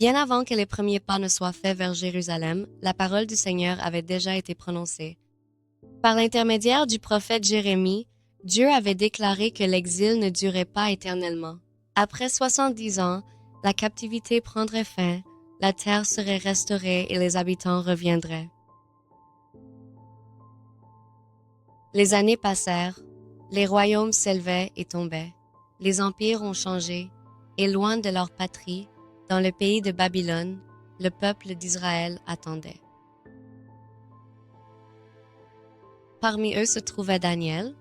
Bien avant que les premiers pas ne soient faits vers Jérusalem, la parole du Seigneur avait déjà été prononcée. Par l'intermédiaire du prophète Jérémie, Dieu avait déclaré que l'exil ne durait pas éternellement. Après 70 ans, la captivité prendrait fin, la terre serait restaurée et les habitants reviendraient. Les années passèrent, les royaumes s'élevaient et tombaient, les empires ont changé, et loin de leur patrie, dans le pays de Babylone, le peuple d'Israël attendait. Parmi eux se trouvait Daniel.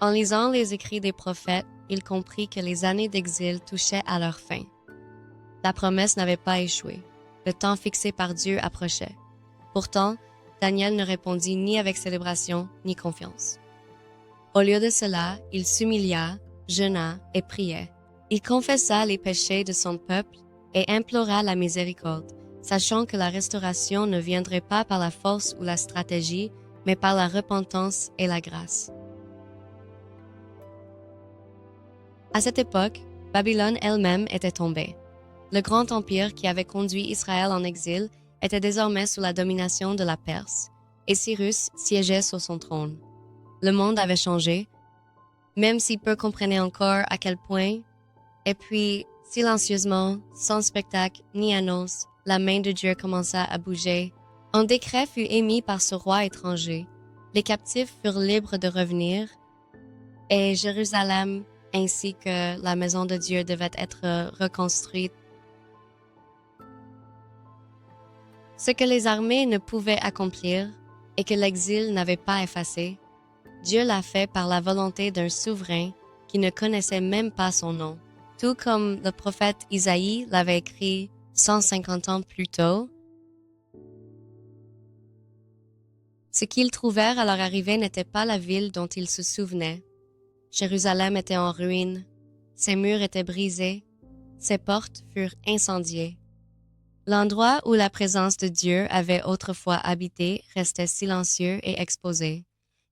En lisant les écrits des prophètes, il comprit que les années d'exil touchaient à leur fin. La promesse n'avait pas échoué. Le temps fixé par Dieu approchait. Pourtant, Daniel ne répondit ni avec célébration ni confiance. Au lieu de cela, il s'humilia, jeûna et priait. Il confessa les péchés de son peuple et implora la miséricorde, sachant que la restauration ne viendrait pas par la force ou la stratégie, mais par la repentance et la grâce. À cette époque, Babylone elle-même était tombée. Le grand empire qui avait conduit Israël en exil était désormais sous la domination de la Perse, et Cyrus siégeait sur son trône. Le monde avait changé, même si peu comprenaient encore à quel point, et puis, silencieusement, sans spectacle ni annonce, la main de Dieu commença à bouger. Un décret fut émis par ce roi étranger. Les captifs furent libres de revenir, et Jérusalem ainsi que la maison de Dieu devait être reconstruite. Ce que les armées ne pouvaient accomplir et que l'exil n'avait pas effacé, Dieu l'a fait par la volonté d'un souverain qui ne connaissait même pas son nom. Tout comme le prophète Isaïe l'avait écrit 150 ans plus tôt. Ce qu'ils trouvèrent à leur arrivée n'était pas la ville dont ils se souvenaient. Jérusalem était en ruine, ses murs étaient brisés, ses portes furent incendiées. L'endroit où la présence de Dieu avait autrefois habité restait silencieux et exposé.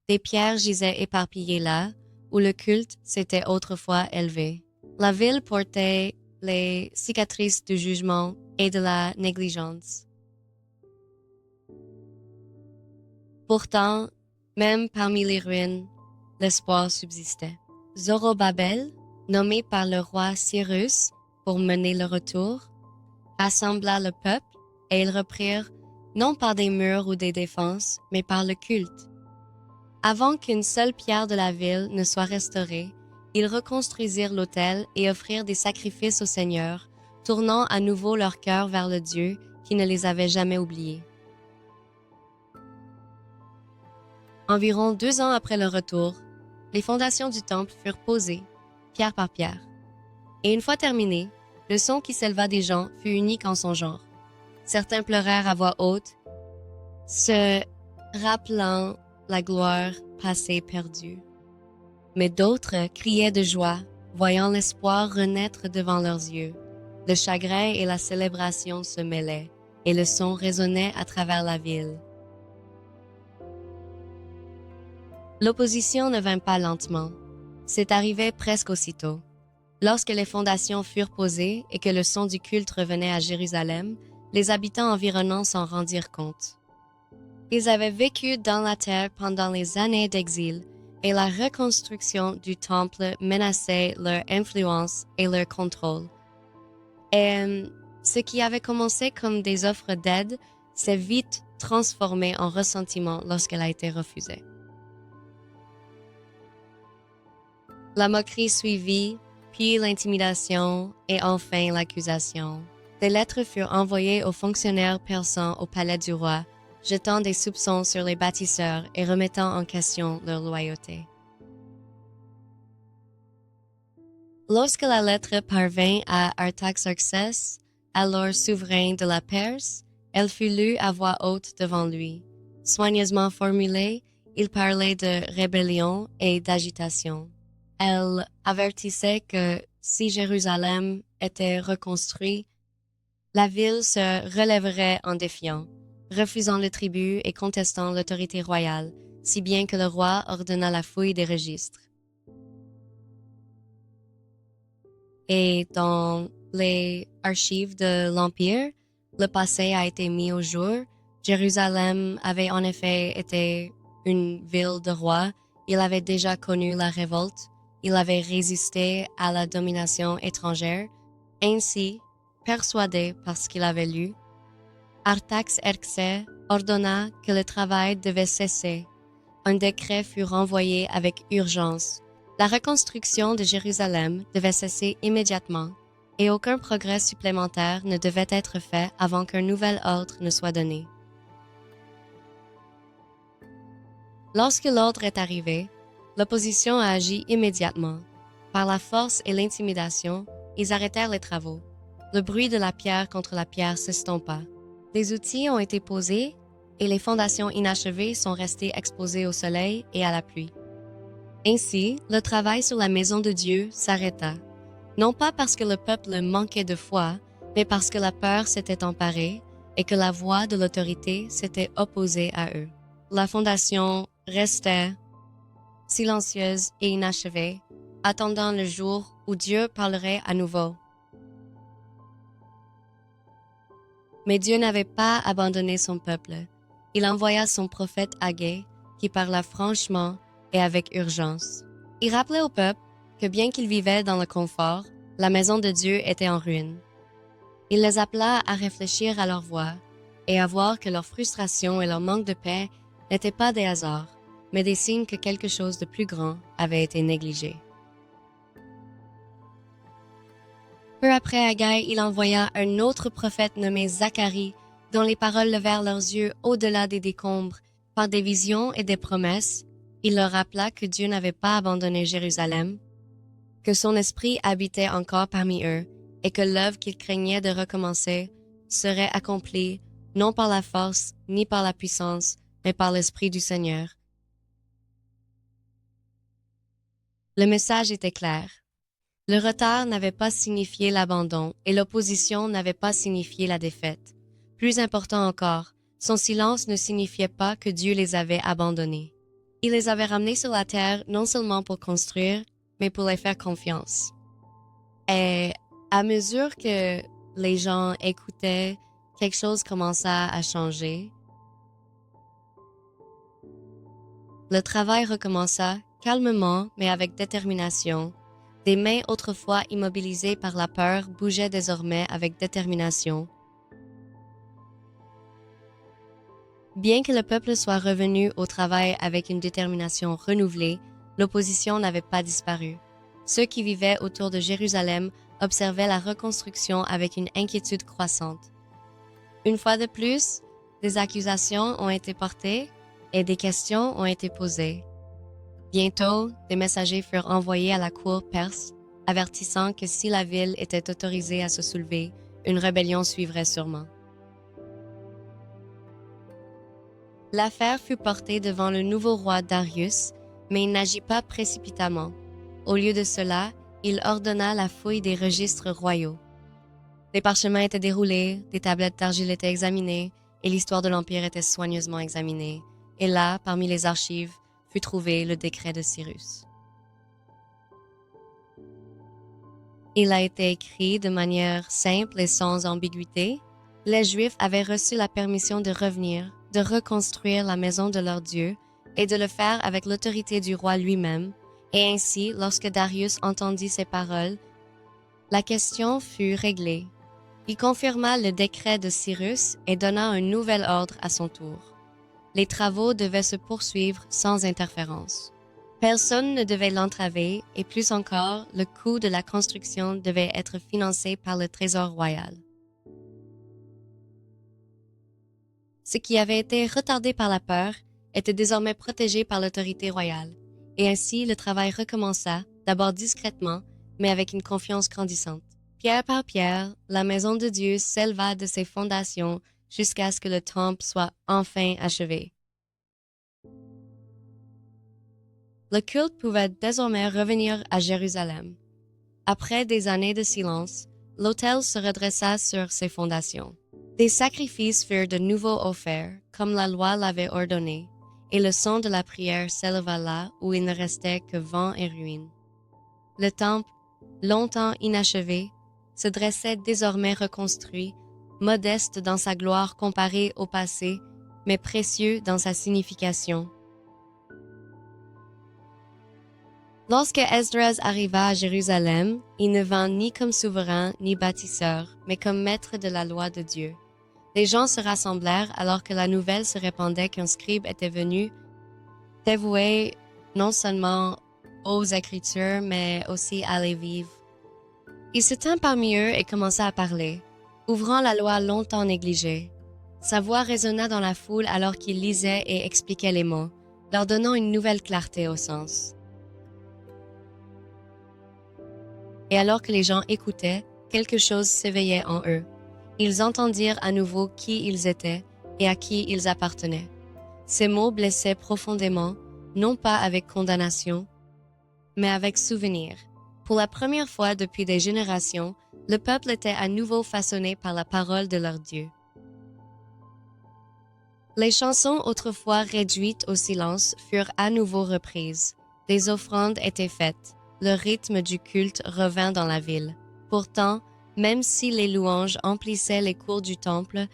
Des pierres gisaient éparpillées là, où le culte s'était autrefois élevé. La ville portait les cicatrices du jugement et de la négligence. Pourtant, même parmi les ruines, l'espoir subsistait. Zorobabel, nommé par le roi Cyrus pour mener le retour, rassembla le peuple et ils reprirent non par des murs ou des défenses, mais par le culte. Avant qu'une seule pierre de la ville ne soit restaurée, ils reconstruisirent l'autel et offrirent des sacrifices au Seigneur, tournant à nouveau leur cœur vers le Dieu qui ne les avait jamais oubliés. Environ 2 ans après leur retour, les fondations du temple furent posées, pierre par pierre. Et une fois terminées, le son qui s'éleva des gens fut unique en son genre. Certains pleurèrent à voix haute, se rappelant la gloire passée perdue. Mais d'autres criaient de joie, voyant l'espoir renaître devant leurs yeux. Le chagrin et la célébration se mêlaient, et le son résonnait à travers la ville. L'opposition ne vint pas lentement. C'est arrivé presque aussitôt. Lorsque les fondations furent posées et que le son du culte revenait à Jérusalem, les habitants environnants s'en rendirent compte. Ils avaient vécu dans la terre pendant les années d'exil et la reconstruction du temple menaçait leur influence et leur contrôle. Et ce qui avait commencé comme des offres d'aide s'est vite transformé en ressentiment lorsqu'elle a été refusée. La moquerie suivit, puis l'intimidation et enfin l'accusation. Des lettres furent envoyées aux fonctionnaires persans au palais du roi, jetant des soupçons sur les bâtisseurs et remettant en question leur loyauté. Lorsque la lettre parvint à Artaxerxès, alors souverain de la Perse, elle fut lue à voix haute devant lui. Soigneusement formulée, il parlait de rébellion et d'agitation. Elle avertissait que si Jérusalem était reconstruit, la ville se relèverait en défiant, refusant le tribut et contestant l'autorité royale, si bien que le roi ordonna la fouille des registres. Et dans les archives de l'Empire, le passé a été mis au jour. Jérusalem avait en effet été une ville de rois. Il avait déjà connu la révolte. Il avait résisté à la domination étrangère. Ainsi, persuadé par ce qu'il avait lu, Artaxerxès ordonna que le travail devait cesser. Un décret fut renvoyé avec urgence. La reconstruction de Jérusalem devait cesser immédiatement et aucun progrès supplémentaire ne devait être fait avant qu'un nouvel ordre ne soit donné. Lorsque l'ordre est arrivé, l'opposition a agi immédiatement. Par la force et l'intimidation, ils arrêtèrent les travaux. Le bruit de la pierre contre la pierre s'estompa. Les outils ont été posés et les fondations inachevées sont restées exposées au soleil et à la pluie. Ainsi, le travail sur la maison de Dieu s'arrêta, non pas parce que le peuple manquait de foi, mais parce que la peur s'était emparée et que la voix de l'autorité s'était opposée à eux. La fondation restait silencieuse et inachevée, attendant le jour où Dieu parlerait à nouveau. Mais Dieu n'avait pas abandonné son peuple. Il envoya son prophète Aggai, qui parla franchement et avec urgence. Il rappelait au peuple que bien qu'ils vivaient dans le confort, la maison de Dieu était en ruine. Il les appela à réfléchir à leur voie et à voir que leur frustration et leur manque de paix n'étaient pas des hasards, mais des signes que quelque chose de plus grand avait été négligé. Peu après Aggai, il envoya un autre prophète nommé Zacharie, dont les paroles levèrent leurs yeux au-delà des décombres. Par des visions et des promesses, il leur rappela que Dieu n'avait pas abandonné Jérusalem, que son esprit habitait encore parmi eux et que l'œuvre qu'il craignait de recommencer serait accomplie non par la force ni par la puissance, mais par l'Esprit du Seigneur. Le message était clair. Le retard n'avait pas signifié l'abandon et l'opposition n'avait pas signifié la défaite. Plus important encore, son silence ne signifiait pas que Dieu les avait abandonnés. Il les avait ramenés sur la terre non seulement pour construire, mais pour les faire confiance. Et à mesure que les gens écoutaient, quelque chose commença à changer. Le travail recommença calmement mais avec détermination. Des mains autrefois immobilisées par la peur bougeaient désormais avec détermination. Bien que le peuple soit revenu au travail avec une détermination renouvelée, l'opposition n'avait pas disparu. Ceux qui vivaient autour de Jérusalem observaient la reconstruction avec une inquiétude croissante. Une fois de plus, des accusations ont été portées et des questions ont été posées. Bientôt, des messagers furent envoyés à la cour perse, avertissant que si la ville était autorisée à se soulever, une rébellion suivrait sûrement. L'affaire fut portée devant le nouveau roi Darius, mais il n'agit pas précipitamment. Au lieu de cela, il ordonna la fouille des registres royaux. Les parchemins étaient déroulés, des tablettes d'argile étaient examinées, et l'histoire de l'Empire était soigneusement examinée. Et là, parmi les archives, fut trouvé le décret de Cyrus. Il a été écrit de manière simple et sans ambiguïté. Les Juifs avaient reçu la permission de revenir, de reconstruire la maison de leur Dieu et de le faire avec l'autorité du roi lui-même. Et ainsi, lorsque Darius entendit ces paroles, la question fut réglée. Il confirma le décret de Cyrus et donna un nouvel ordre à son tour. Les travaux devaient se poursuivre sans interférence. Personne ne devait l'entraver et plus encore, le coût de la construction devait être financé par le trésor royal. Ce qui avait été retardé par la peur était désormais protégé par l'autorité royale, et ainsi le travail recommença, d'abord discrètement, mais avec une confiance grandissante. Pierre par pierre, la maison de Dieu s'éleva de ses fondations jusqu'à ce que le temple soit enfin achevé. Le culte pouvait désormais revenir à Jérusalem. Après des années de silence, l'autel se redressa sur ses fondations. Des sacrifices furent de nouveau offerts, comme la loi l'avait ordonné, et le son de la prière s'éleva là où il ne restait que vent et ruines. Le temple, longtemps inachevé, se dressait désormais reconstruit, modeste dans sa gloire comparée au passé, mais précieux dans sa signification. Lorsque Esdras arriva à Jérusalem, il ne vint ni comme souverain ni bâtisseur, mais comme maître de la loi de Dieu. Les gens se rassemblèrent alors que la nouvelle se répandait qu'un scribe était venu, dévoué non seulement aux Écritures, mais aussi à les vivre. Il se tint parmi eux et commença à parler, ouvrant la loi longtemps négligée. Sa voix résonna dans la foule alors qu'il lisait et expliquait les mots, leur donnant une nouvelle clarté au sens. Et alors que les gens écoutaient, quelque chose s'éveillait en eux. Ils entendirent à nouveau qui ils étaient et à qui ils appartenaient. Ces mots blessaient profondément, non pas avec condamnation, mais avec souvenir. Pour la première fois depuis des générations, le peuple était à nouveau façonné par la parole de leur Dieu. Les chansons autrefois réduites au silence furent à nouveau reprises. Des offrandes étaient faites. Le rythme du culte revint dans la ville. Pourtant, même si les louanges emplissaient les cours du temple,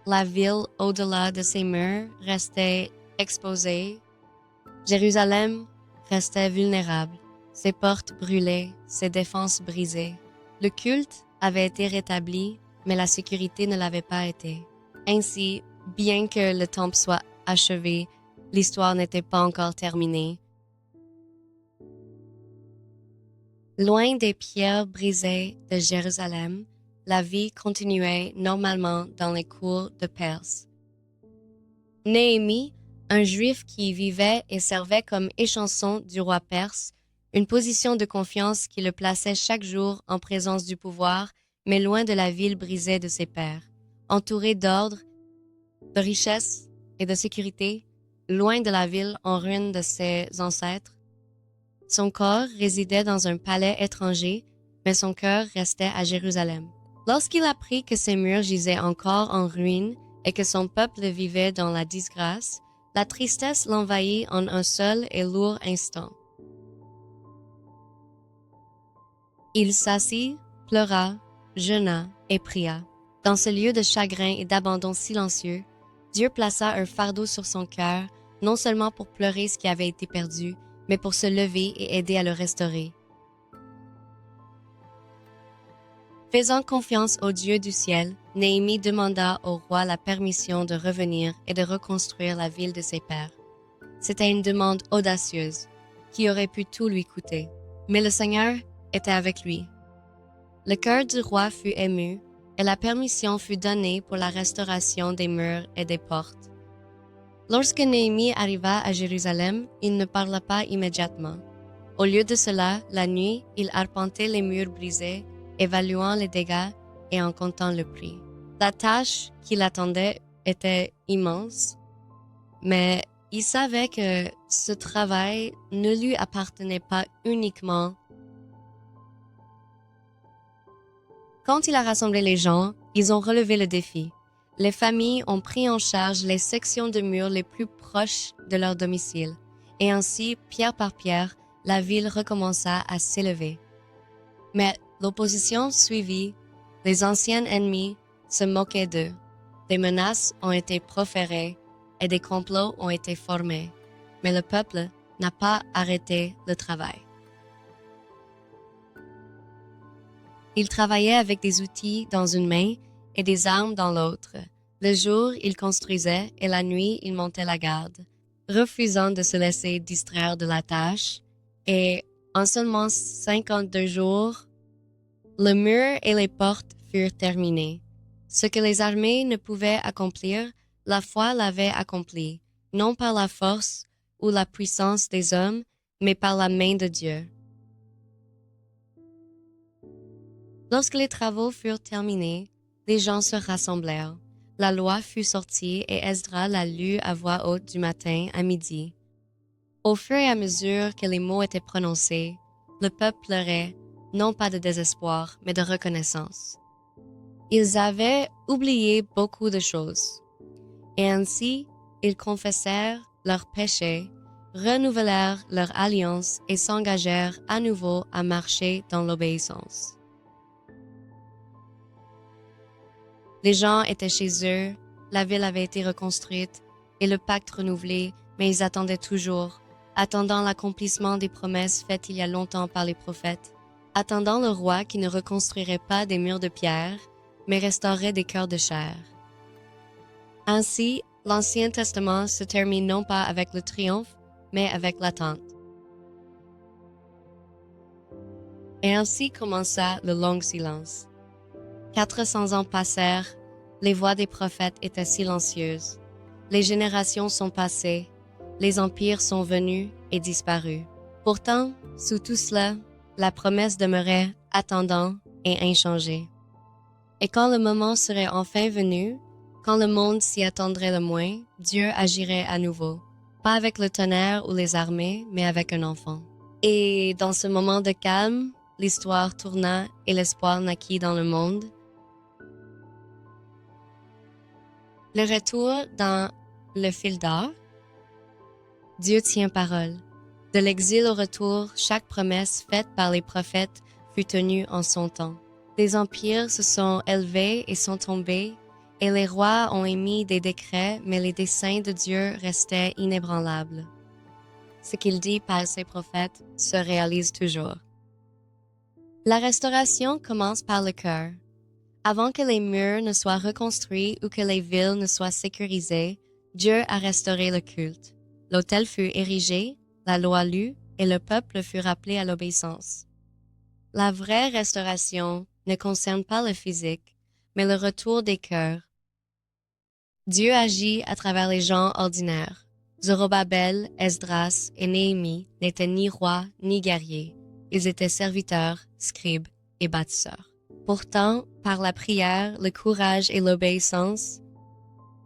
la ville, au-delà de ses murs, restait exposée. Jérusalem restait vulnérable, ses portes brûlées, ses défenses brisées. Le culte avait été rétabli, mais la sécurité ne l'avait pas été. Ainsi, bien que le temple soit achevé, l'histoire n'était pas encore terminée. Loin des pierres brisées de Jérusalem, la vie continuait normalement dans les cours de Perse. Néhémie, un juif qui vivait et servait comme échanson du roi perse, une position de confiance qui le plaçait chaque jour en présence du pouvoir, mais loin de la ville brisée de ses pères. Entouré d'ordre, de richesse et de sécurité, loin de la ville en ruine de ses ancêtres, son corps résidait dans un palais étranger, mais son cœur restait à Jérusalem. Lorsqu'il apprit que ses murs gisaient encore en ruine et que son peuple vivait dans la disgrâce, la tristesse l'envahit en un seul et lourd instant. Il s'assit, pleura, jeûna et pria. Dans ce lieu de chagrin et d'abandon silencieux, Dieu plaça un fardeau sur son cœur, non seulement pour pleurer ce qui avait été perdu, mais pour se lever et aider à le restaurer. Faisant confiance au Dieu du ciel, Néhémie demanda au roi la permission de revenir et de reconstruire la ville de ses pères. C'était une demande audacieuse, qui aurait pu tout lui coûter, mais le Seigneur était avec lui. Le cœur du roi fut ému, et la permission fut donnée pour la restauration des murs et des portes. Lorsque Néhémie arriva à Jérusalem, il ne parla pas immédiatement. Au lieu de cela, la nuit, il arpentait les murs brisés, évaluant les dégâts et en comptant le prix. La tâche qui l'attendait était immense, mais il savait que ce travail ne lui appartenait pas uniquement. Quand il a rassemblé les gens, ils ont relevé le défi. Les familles ont pris en charge les sections de murs les plus proches de leur domicile, et ainsi, pierre par pierre, la ville recommença à s'élever. Mais l'opposition suivit, les anciens ennemis se moquaient d'eux, des menaces ont été proférées et des complots ont été formés, mais le peuple n'a pas arrêté le travail. Il travaillait avec des outils dans une main et des armes dans l'autre. Le jour, il construisait et la nuit, il montait la garde, refusant de se laisser distraire de la tâche. Et en seulement 52 jours, le mur et les portes furent terminés. Ce que les armées ne pouvaient accomplir, la foi l'avait accompli, non par la force ou la puissance des hommes, mais par la main de Dieu. Lorsque les travaux furent terminés, les gens se rassemblèrent. La loi fut sortie et Esdras la lut à voix haute du matin à midi. Au fur et à mesure que les mots étaient prononcés, le peuple pleurait, non pas de désespoir, mais de reconnaissance. Ils avaient oublié beaucoup de choses, et ainsi ils confessèrent leurs péchés, renouvelèrent leur alliance et s'engagèrent à nouveau à marcher dans l'obéissance. Les gens étaient chez eux, la ville avait été reconstruite et le pacte renouvelé, mais ils attendaient toujours, attendant l'accomplissement des promesses faites il y a longtemps par les prophètes, attendant le roi qui ne reconstruirait pas des murs de pierre, mais restaurerait des cœurs de chair. Ainsi, l'Ancien Testament se termine non pas avec le triomphe, mais avec l'attente. Et ainsi commença le long silence. 400 ans passèrent, les voix des prophètes étaient silencieuses. Les générations sont passées, les empires sont venus et disparus. Pourtant, sous tout cela, la promesse demeurait attendant et inchangée. Et quand le moment serait enfin venu, quand le monde s'y attendrait le moins, Dieu agirait à nouveau, pas avec le tonnerre ou les armées, mais avec un enfant. Et dans ce moment de calme, l'histoire tourna et l'espoir naquit dans le monde. Le retour dans le fil d'or. Dieu tient parole. De l'exil au retour, chaque promesse faite par les prophètes fut tenue en son temps. Les empires se sont élevés et sont tombés, et les rois ont émis des décrets, mais les desseins de Dieu restaient inébranlables. Ce qu'il dit par ses prophètes se réalise toujours. La restauration commence par le cœur. Avant que les murs ne soient reconstruits ou que les villes ne soient sécurisées, Dieu a restauré le culte. L'autel fut érigé, la loi lue et le peuple fut rappelé à l'obéissance. La vraie restauration ne concerne pas le physique, mais le retour des cœurs. Dieu agit à travers les gens ordinaires. Zorobabel, Esdras et Néhémie n'étaient ni rois ni guerriers. Ils étaient serviteurs, scribes et bâtisseurs. Pourtant, par la prière, le courage et l'obéissance,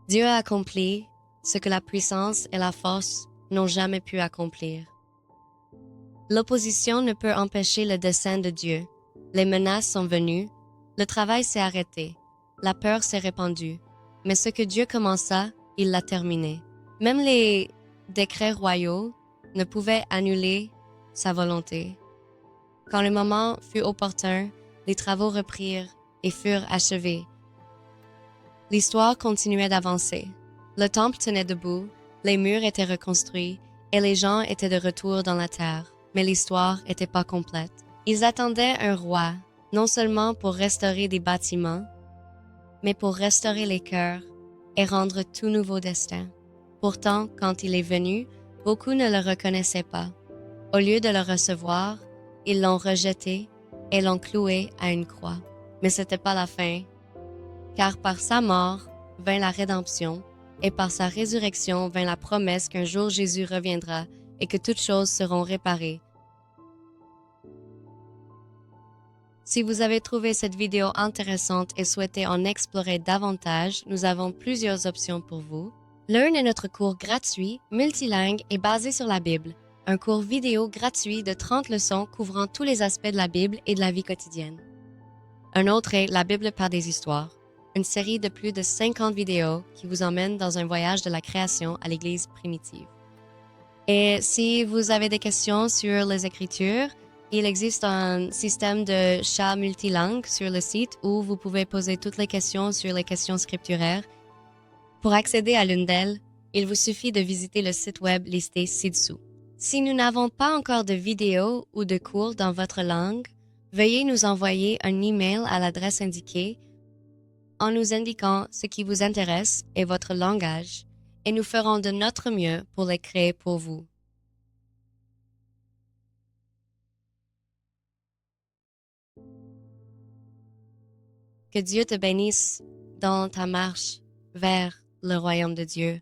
Dieu a accompli ce que la puissance et la force n'ont jamais pu accomplir. L'opposition ne peut empêcher le dessein de Dieu. Les menaces sont venues, le travail s'est arrêté, la peur s'est répandue, mais ce que Dieu commença, il l'a terminé. Même les décrets royaux ne pouvaient annuler sa volonté. Quand le moment fut opportun, les travaux reprirent et furent achevés. L'histoire continuait d'avancer. Le temple tenait debout, les murs étaient reconstruits et les gens étaient de retour dans la terre. Mais l'histoire n'était pas complète. Ils attendaient un roi, non seulement pour restaurer des bâtiments, mais pour restaurer les cœurs et rendre tout nouveau destin. Pourtant, quand il est venu, beaucoup ne le reconnaissaient pas. Au lieu de le recevoir, ils l'ont rejeté et l'ont cloué à une croix. Mais ce n'était pas la fin, car par sa mort vint la rédemption, et par sa résurrection vint la promesse qu'un jour Jésus reviendra et que toutes choses seront réparées. Si vous avez trouvé cette vidéo intéressante et souhaitez en explorer davantage, nous avons plusieurs options pour vous. L'un est notre cours gratuit, multilingue et basé sur la Bible. Un cours vidéo gratuit de 30 leçons couvrant tous les aspects de la Bible et de la vie quotidienne. Un autre est La Bible par des histoires, une série de plus de 50 vidéos qui vous emmène dans un voyage de la création à l'Église primitive. Et si vous avez des questions sur les Écritures, il existe un système de chat multilingue sur le site où vous pouvez poser toutes les questions sur les questions scripturaires. Pour accéder à l'une d'elles, il vous suffit de visiter le site web listé ci-dessous. Si nous n'avons pas encore de vidéos ou de cours dans votre langue, veuillez nous envoyer un email à l'adresse indiquée en nous indiquant ce qui vous intéresse et votre langage, et nous ferons de notre mieux pour les créer pour vous. Que Dieu te bénisse dans ta marche vers le royaume de Dieu.